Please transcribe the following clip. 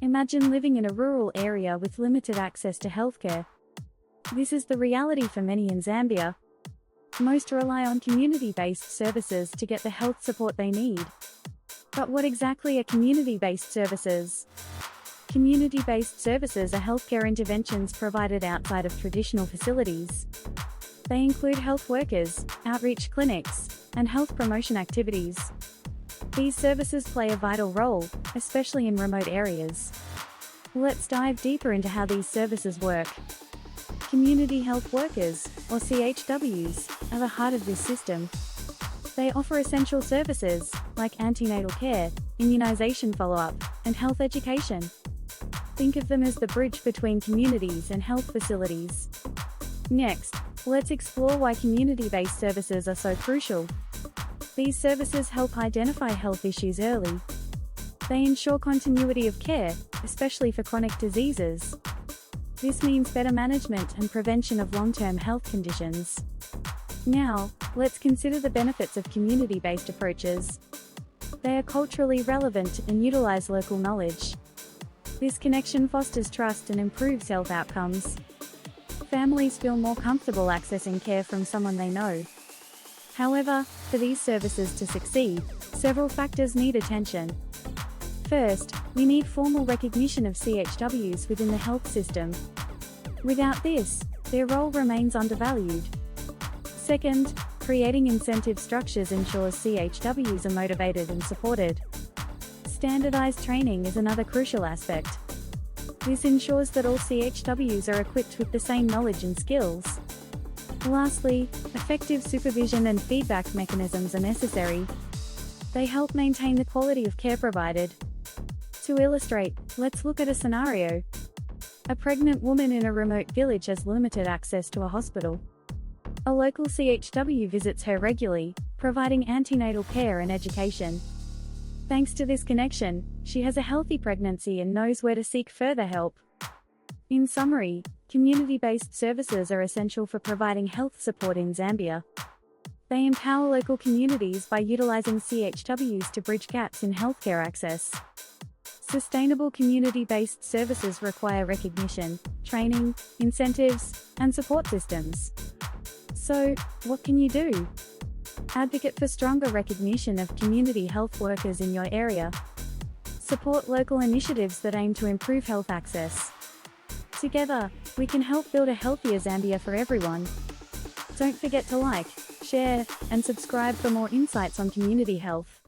Imagine living in a rural area with limited access to healthcare. This is the reality for many in Zambia. Most rely on community-based services to get the health support they need. But what exactly are community-based services? Community-based services are healthcare interventions provided outside of traditional facilities. They include health workers, outreach clinics, and health promotion activities. These services play a vital role, especially in remote areas. Let's dive deeper into how these services work. Community health workers, or CHWs, are the heart of this system. They offer essential services, like antenatal care, immunization follow-up, and health education. Think of them as the bridge between communities and health facilities. Next, let's explore why community-based services are so crucial. These services help identify health issues early. They ensure continuity of care, especially for chronic diseases. This means better management and prevention of long-term health conditions. Now, let's consider the benefits of community-based approaches. They are culturally relevant and utilize local knowledge. This connection fosters trust and improves health outcomes. Families feel more comfortable accessing care from someone they know. However, for these services to succeed, several factors need attention. First, we need formal recognition of CHWs within the health system. Without this, their role remains undervalued. Second, creating incentive structures ensures CHWs are motivated and supported. Standardized training is another crucial aspect. This ensures that all CHWs are equipped with the same knowledge and skills. Lastly, effective supervision and feedback mechanisms are necessary. They help maintain the quality of care provided. To illustrate, let's look at a scenario. A pregnant woman in a remote village has limited access to a hospital. A local CHW visits her regularly, providing antenatal care and education. Thanks to this connection, she has a healthy pregnancy and knows where to seek further help. In summary, community-based services are essential for providing health support in Zambia. They empower local communities by utilizing CHWs to bridge gaps in healthcare access. Sustainable community-based services require recognition, training, incentives, and support systems. So, what can you do? Advocate for stronger recognition of community health workers in your area. Support local initiatives that aim to improve health access. Together, we can help build a healthier Zambia for everyone. Don't forget to like, share, and subscribe for more insights on community health.